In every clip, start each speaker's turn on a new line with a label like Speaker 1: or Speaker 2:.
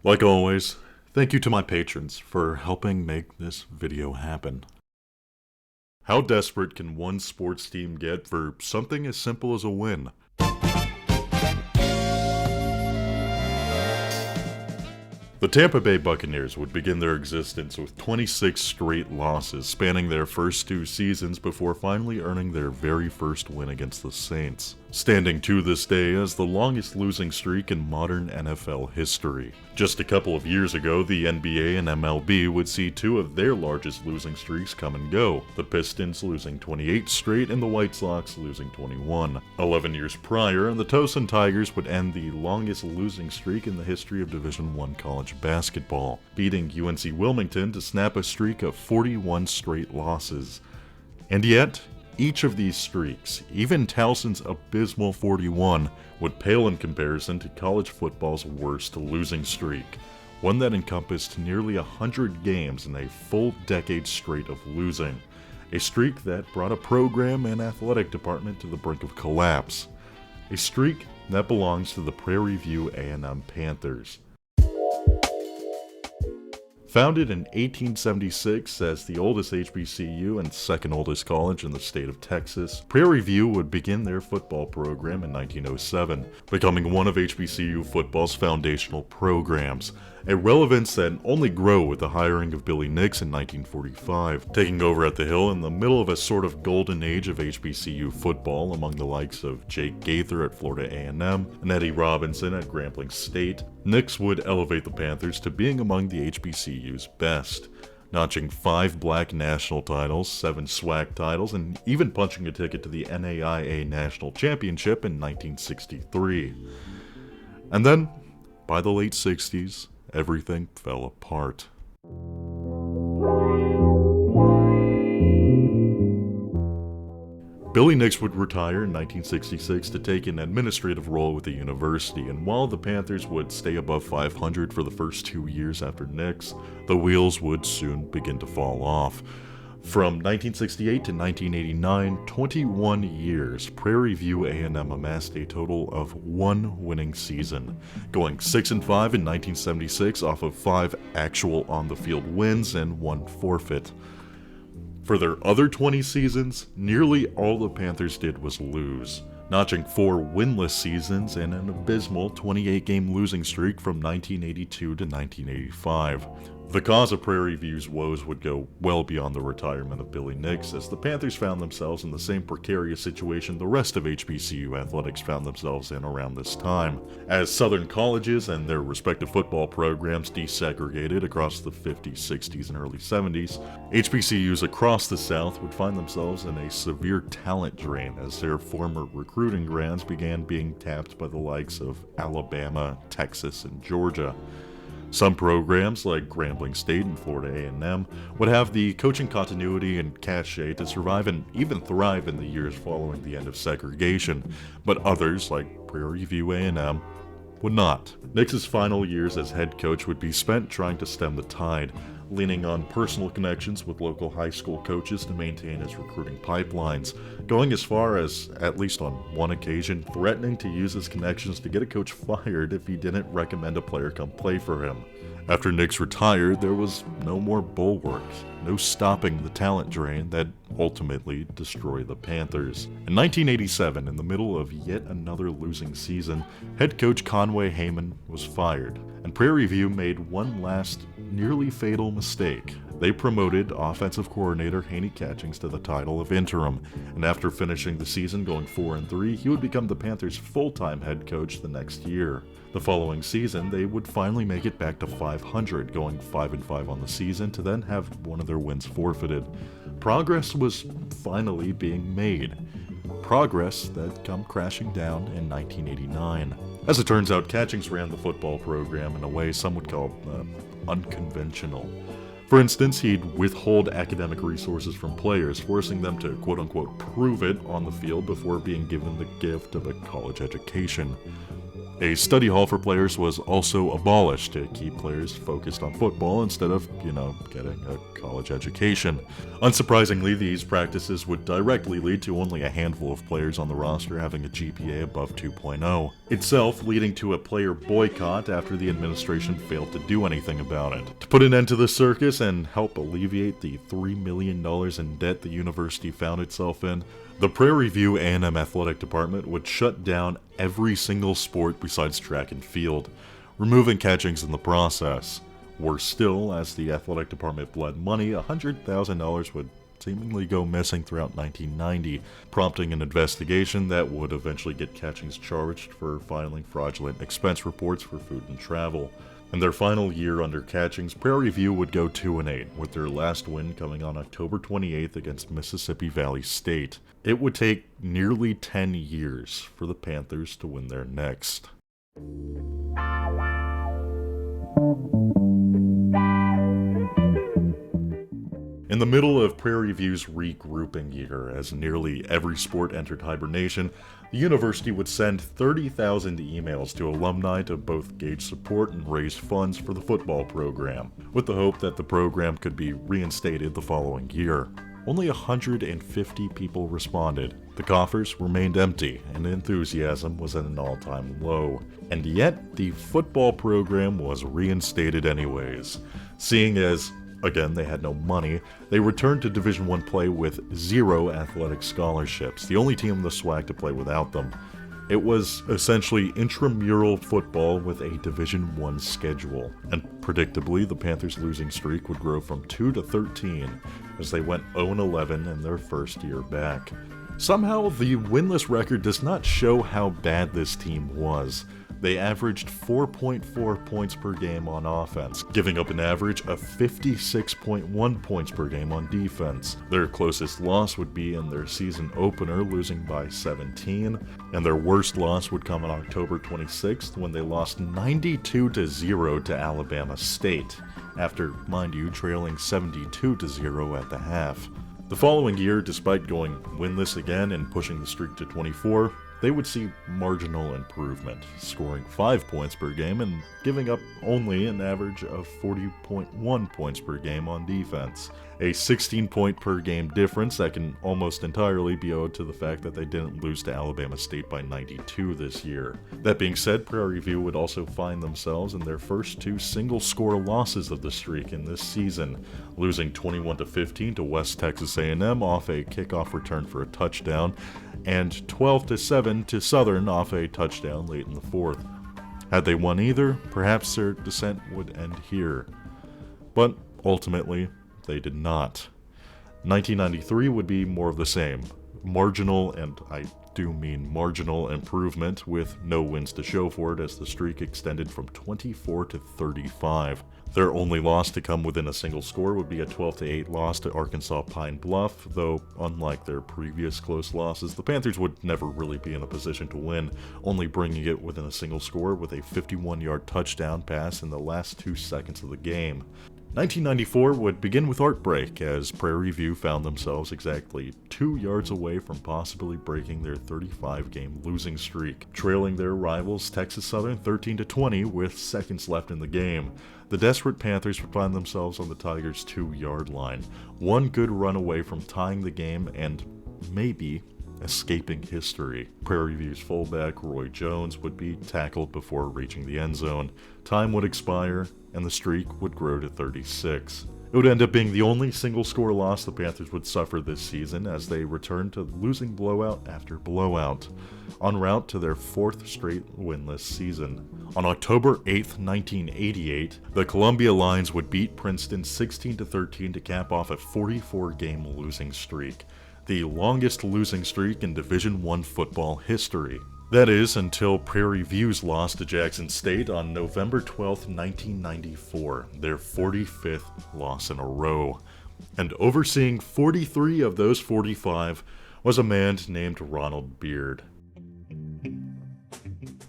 Speaker 1: Like always, thank you to my patrons for helping make this video happen. How desperate can one sports team get for something as simple as a win? The Tampa Bay Buccaneers would begin their existence with 26 straight losses spanning their first two seasons before finally earning their very first win against the Saints, standing to this day as the longest losing streak in modern NFL history. Just a couple of years ago, the NBA and MLB would see two of their largest losing streaks come and go, the Pistons losing 28 straight and the White Sox losing 21. 11 years prior, the Tosin Tigers would end the longest losing streak in the history of Division I college basketball, beating UNC Wilmington to snap a streak of 41 straight losses. And yet, each of these streaks, even Towson's abysmal 41, would pale in comparison to college football's worst losing streak, one that encompassed nearly 100 games in a full decade straight of losing, a streak that brought a program and athletic department to the brink of collapse, a streak that belongs to the Prairie View A&M Panthers. Founded in 1876 as the oldest HBCU and second oldest college in the state of Texas, Prairie View would begin their football program in 1907, becoming one of HBCU football's foundational programs, a relevance that only grew with the hiring of Billy Nix in 1945, taking over at the Hill in the middle of a sort of golden age of HBCU football among the likes of Jake Gaither at Florida A&M and Eddie Robinson at Grambling State. Nix would elevate the Panthers to being among the HBCU's best, notching 5 black national titles, 7 SWAC titles, and even punching a ticket to the NAIA National Championship in 1963. And then, by the late 60s, everything fell apart. Billy Nix would retire in 1966 to take an administrative role with the university, and while the Panthers would stay above 500 for the first 2 years after Nix, the wheels would soon begin to fall off. From 1968 to 1989, 21 years, Prairie View A&M amassed a total of 1 winning season, going 6-5 in 1976 off of 5 actual on-the-field wins and 1 forfeit. For their other 20 seasons, nearly all the Panthers did was lose, notching 4 winless seasons and an abysmal 28-game losing streak from 1982 to 1985. The cause of Prairie View's woes would go well beyond the retirement of Billy Nix, as the Panthers found themselves in the same precarious situation the rest of HBCU athletics found themselves in around this time, as Southern colleges and their respective football programs desegregated across the 50s, 60s, and early 70s. HBCUs across the South would find themselves in a severe talent drain as their former recruiting grounds began being tapped by the likes of Alabama, Texas, and Georgia. Some programs, like Grambling State and Florida A&M, would have the coaching continuity and cachet to survive and even thrive in the years following the end of segregation, but others, like Prairie View A&M, would not. Nix's final years as head coach would be spent trying to stem the tide, leaning on personal connections with local high school coaches to maintain his recruiting pipelines, going as far as, at least on one occasion, threatening to use his connections to get a coach fired if he didn't recommend a player come play for him. After Nix retired, there was no more bulwarks, no stopping the talent drain that ultimately destroyed the Panthers. In 1987, in the middle of yet another losing season, head coach Conway Hayman was fired, and Prairie View made one last, nearly fatal mistake. They promoted offensive coordinator Haney Catchings to the title of interim, and after finishing the season going 4-3, he would become the Panthers' full-time head coach the next year. The following season, they would finally make it back to 500, going 5-5 on the season to then have one of their wins forfeited. Progress was finally being made. Progress that come crashing down in 1989. As it turns out, Catchings ran the football program in a way some would call unconventional. For instance, he'd withhold academic resources from players, forcing them to quote-unquote prove it on the field before being given the gift of a college education. A study hall for players was also abolished to keep players focused on football instead of, getting a college education. Unsurprisingly, these practices would directly lead to only a handful of players on the roster having a GPA above 2.0, itself leading to a player boycott after the administration failed to do anything about it. To put an end to the circus and help alleviate the $3 million in debt the university found itself in, the Prairie View A&M Athletic Department would shut down every single sport besides track and field, removing catchings in the process. Worse still, as the athletic department bled money, $100,000 would seemingly go missing throughout 1990, prompting an investigation that would eventually get catchings charged for filing fraudulent expense reports for food and travel. In their final year under catchings, Prairie View would go 2-8, with their last win coming on October 28th against Mississippi Valley State. It would take nearly 10 years for the Panthers to win their next. In the middle of Prairie View's regrouping year, as nearly every sport entered hibernation, the university would send 30,000 emails to alumni to both gauge support and raise funds for the football program, with the hope that the program could be reinstated the following year. Only 150 people responded. The coffers remained empty, and enthusiasm was at an all-time low. And yet, the football program was reinstated anyways, seeing as again, they had no money. They returned to Division I play with 0 athletic scholarships, the only team in the SWAC to play without them. It was essentially intramural football with a Division I schedule, and predictably, the Panthers' losing streak would grow from 2 to 13 as they went 0-11 in their first year back. Somehow, the winless record does not show how bad this team was. They averaged 4.4 points per game on offense, giving up an average of 56.1 points per game on defense. Their closest loss would be in their season opener, losing by 17, and their worst loss would come on October 26th when they lost 92-0 to Alabama State, after, mind you, trailing 72-0 at the half. The following year, despite going winless again and pushing the streak to 24, they would see marginal improvement, scoring 5 points per game and giving up only an average of 40.1 points per game on defense. A 16-point per game difference that can almost entirely be owed to the fact that they didn't lose to Alabama State by 92 this year. That being said, Prairie View would also find themselves in their first 2 single-score losses of the streak in this season, losing 21-15 to West Texas A&M off a kickoff return for a touchdown, and 12-7 to Southern off a touchdown late in the fourth. Had they won either, perhaps their descent would end here. But ultimately, they did not. 1993 would be more of the same. Marginal, and I do mean marginal, improvement with no wins to show for it as the streak extended from 24 to 35. Their only loss to come within a single score would be a 12-8 loss to Arkansas Pine Bluff, though unlike their previous close losses, the Panthers would never really be in a position to win, only bringing it within a single score with a 51-yard touchdown pass in the last 2 seconds of the game. 1994 would begin with heartbreak as Prairie View found themselves exactly 2 yards away from possibly breaking their 35-game losing streak, trailing their rivals Texas Southern 13-20 with seconds left in the game. The desperate Panthers would find themselves on the Tigers' 2-yard line, one good run away from tying the game and maybe escaping history. Prairie View's fullback Roy Jones would be tackled before reaching the end zone. Time would expire, and the streak would grow to 36. It would end up being the only single-score loss the Panthers would suffer this season as they returned to losing blowout after blowout, en route to their 4th straight winless season. On October 8th, 1988, the Columbia Lions would beat Princeton 16-13 to cap off a 44-game losing streak, the longest losing streak in Division I football history. That is, until Prairie View's loss to Jackson State on November 12, 1994, their 45th loss in a row. And overseeing 43 of those 45 was a man named Ronald Beard.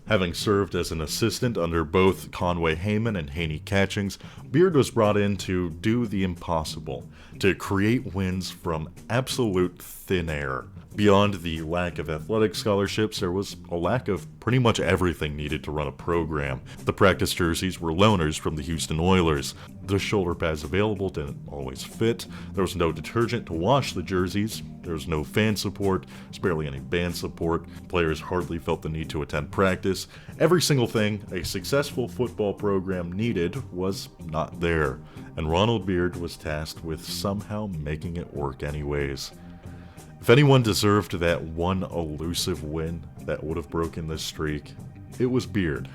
Speaker 1: Having served as an assistant under both Conway Heyman and Haney Catchings, Beard was brought in to do the impossible, to create wins from absolute thin air. Beyond the lack of athletic scholarships, there was a lack of pretty much everything needed to run a program. The practice jerseys were loaners from the Houston Oilers. The shoulder pads available didn't always fit. There was no detergent to wash the jerseys. There was no fan support. There's barely any band support. Players hardly felt the need to attend practice. Every single thing a successful football program needed was not there. And Ronald Beard was tasked with somehow making it work anyways. If anyone deserved that one elusive win that would have broken this streak, it was Beard.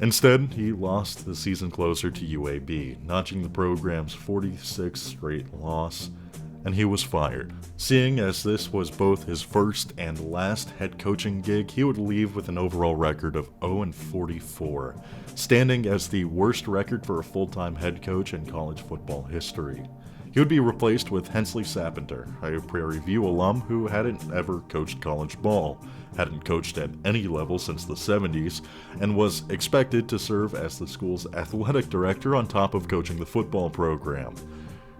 Speaker 1: Instead, he lost the season closer to UAB, notching the program's 46th straight loss, and he was fired. Seeing as this was both his first and last head coaching gig, he would leave with an overall record of 0-44, standing as the worst record for a full-time head coach in college football history. He would be replaced with Hensley Sapenter, a Prairie View alum who hadn't ever coached college ball, hadn't coached at any level since the 70s, and was expected to serve as the school's athletic director on top of coaching the football program.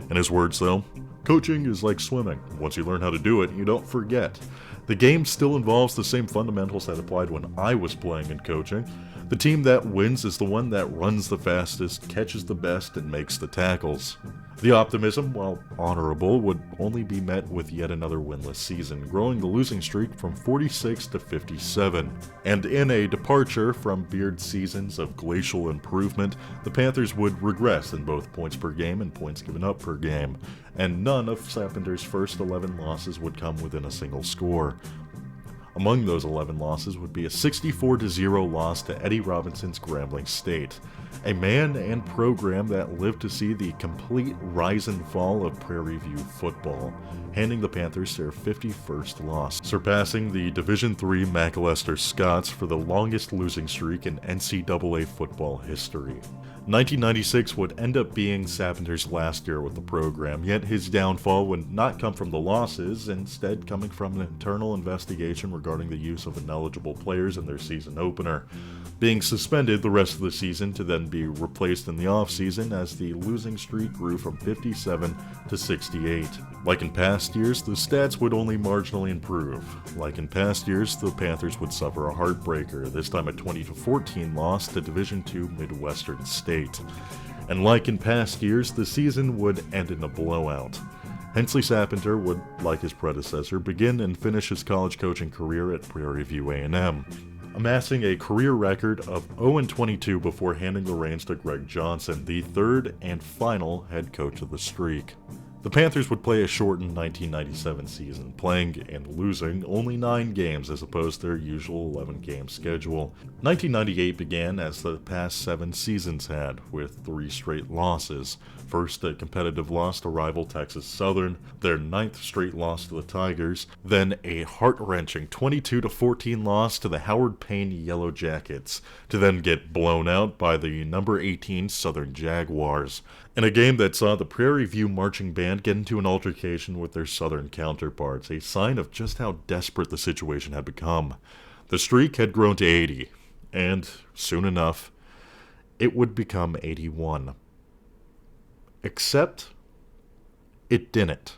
Speaker 1: In his words, though, coaching is like swimming. Once you learn how to do it, you don't forget. The game still involves the same fundamentals that applied when I was playing and coaching. The team that wins is the one that runs the fastest, catches the best, and makes the tackles. The optimism, while honorable, would only be met with yet another winless season, growing the losing streak from 46 to 57. And in a departure from Beard's seasons of glacial improvement, the Panthers would regress in both points per game and points given up per game, and none of Sapenter's first 11 losses would come within a single score. Among those 11 losses would be a 64-0 loss to Eddie Robinson's Grambling State, a man and program that lived to see the complete rise and fall of Prairie View football, handing the Panthers their 51st loss, surpassing the Division III McAlester Scots for the longest losing streak in NCAA football history. 1996 would end up being Sapenter's last year with the program, yet his downfall would not come from the losses, instead coming from an internal investigation regarding the use of ineligible players in their season opener, being suspended the rest of the season to then be replaced in the offseason as the losing streak grew from 57 to 68. Like in past years, the stats would only marginally improve. Like in past years, the Panthers would suffer a heartbreaker, this time a 20-14 loss to Division II Midwestern State. And like in past years, the season would end in a blowout. Hensley Sapenter would, like his predecessor, begin and finish his college coaching career at Prairie View A&M, amassing a career record of 0-22 before handing the reins to Greg Johnson, the third and final head coach of the streak. The Panthers would play a shortened 1997 season, playing and losing only 9 games as opposed to their usual 11-game schedule. 1998 began as the past 7 seasons had, with 3 straight losses. First, a competitive loss to rival Texas Southern, their 9th straight loss to the Tigers, then a heart-wrenching 22-14 loss to the Howard Payne Yellow Jackets, to then get blown out by the number 18 Southern Jaguars, in a game that saw the Prairie View marching band get into an altercation with their Southern counterparts, a sign of just how desperate the situation had become. The streak had grown to 80, and, soon enough, it would become 81. Except, it didn't.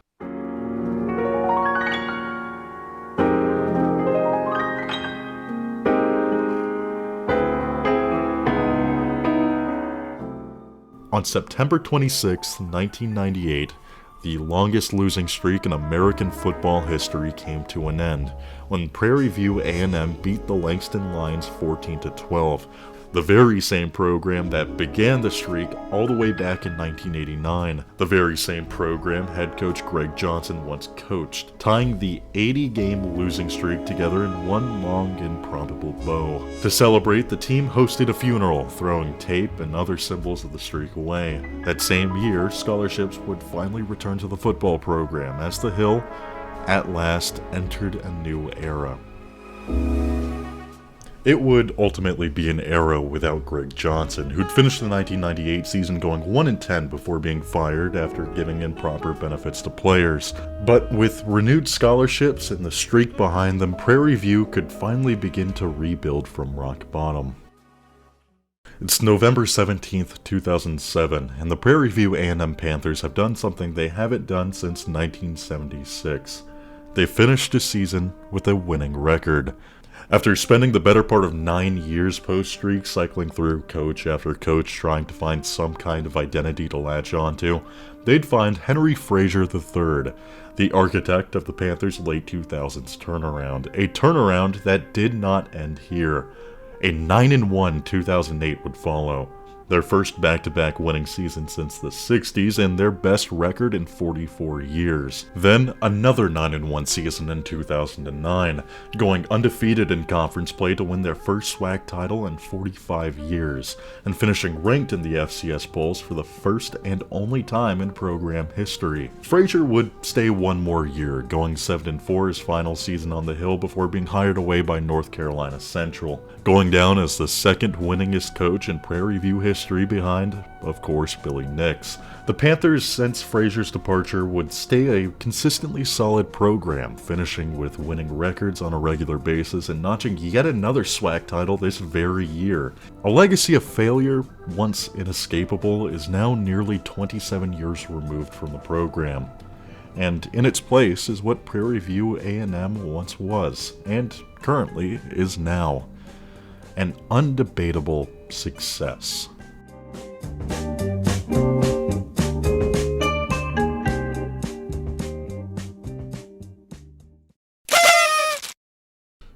Speaker 1: On September 26, 1998, the longest losing streak in American football history came to an end, when Prairie View A&M beat the Langston Lions 14-12, the very same program that began the streak all the way back in 1989, the very same program head coach Greg Johnson once coached, tying the 80-game losing streak together in one long, improbable bow. To celebrate, the team hosted a funeral, throwing tape and other symbols of the streak away. That same year, scholarships would finally return to the football program as the Hill, at last, entered a new era. It would ultimately be an era without Greg Johnson, who'd finished the 1998 season going 1-10 before being fired after giving improper benefits to players. But with renewed scholarships and the streak behind them, Prairie View could finally begin to rebuild from rock bottom. It's November 17th, 2007, and the Prairie View A&M Panthers have done something they haven't done since 1976. They finished the season with a winning record. After spending the better part of 9 years post-streak cycling through coach after coach trying to find some kind of identity to latch onto, they'd find Henry Frazier III, the architect of the Panthers' late 2000s turnaround. A turnaround that did not end here. A 9-1 2008 would follow, their first back-to-back winning season since the 60s and their best record in 44 years. Then another 9-1 season in 2009, going undefeated in conference play to win their first SWAC title in 45 years, and finishing ranked in the FCS polls for the first and only time in program history. Frazier would stay one more year, going 7-4 his final season on the Hill before being hired away by North Carolina Central, going down as the second winningest coach in Prairie View history behind, of course, Billy Nix. The Panthers, since Frazier's departure, would stay a consistently solid program, finishing with winning records on a regular basis and notching yet another SWAC title this very year. A legacy of failure, once inescapable, is now nearly 27 years removed from the program. And in its place is what Prairie View A&M once was, and currently is now. An undebatable success.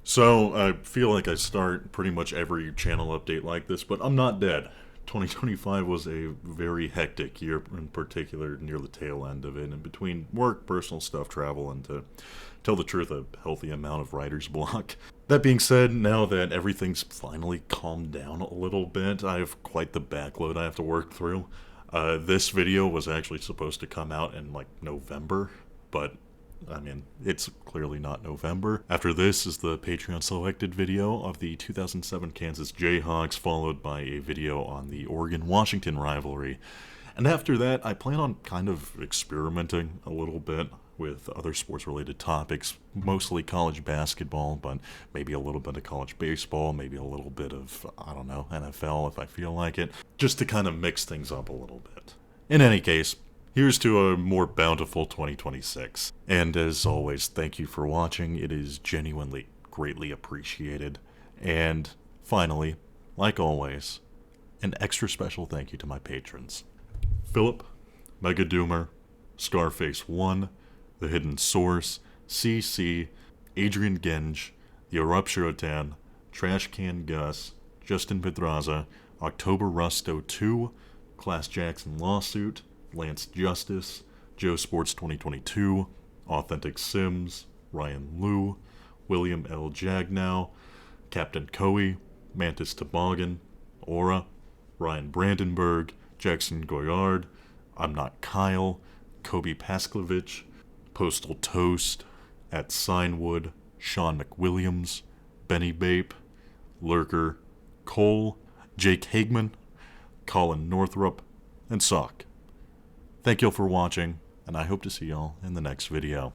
Speaker 1: So, I feel like I start pretty much every channel update like this, but I'm not dead. 2025 was a very hectic year, in particular near the tail end of it, and between work, personal stuff, travel, and to tell the truth, a healthy amount of writer's block. That being said, now that everything's finally calmed down a little bit, I have quite the backload I have to work through. This video was actually supposed to come out in like November, but I mean, it's clearly not November. After this is the Patreon selected video of the 2007 Kansas Jayhawks, followed by a video on the Oregon-Washington rivalry. And after that, I plan on kind of experimenting a little bit with other sports-related topics, mostly college basketball, but maybe a little bit of college baseball, maybe a little bit of, I don't know, NFL if I feel like it, just to kind of mix things up a little bit. In any case, here's to a more bountiful 2026. And as always, thank you for watching. It is genuinely greatly appreciated. And finally, like always, an extra special thank you to my patrons. Philip, Mega Doomer, Scarface1, The Hidden Source, CC, Adrian Genge, The Eruption, Trash Can Gus, Justin Pedraza, October Rusto 2, Class Jackson Lawsuit, Lance Justice, Joe Sports 2022, Authentic Sims, Ryan Liu, William L. Jagnow, Captain Coey, Mantis Toboggan, Aura, Ryan Brandenburg, Jackson Goyard, I'm Not Kyle, Kobe Pasklevich, Postal Toast, at Signwood, Sean McWilliams, Benny Bape, Lurker, Cole, Jake Hagman, Colin Northrup, and Sock. Thank y'all for watching, and I hope to see y'all in the next video.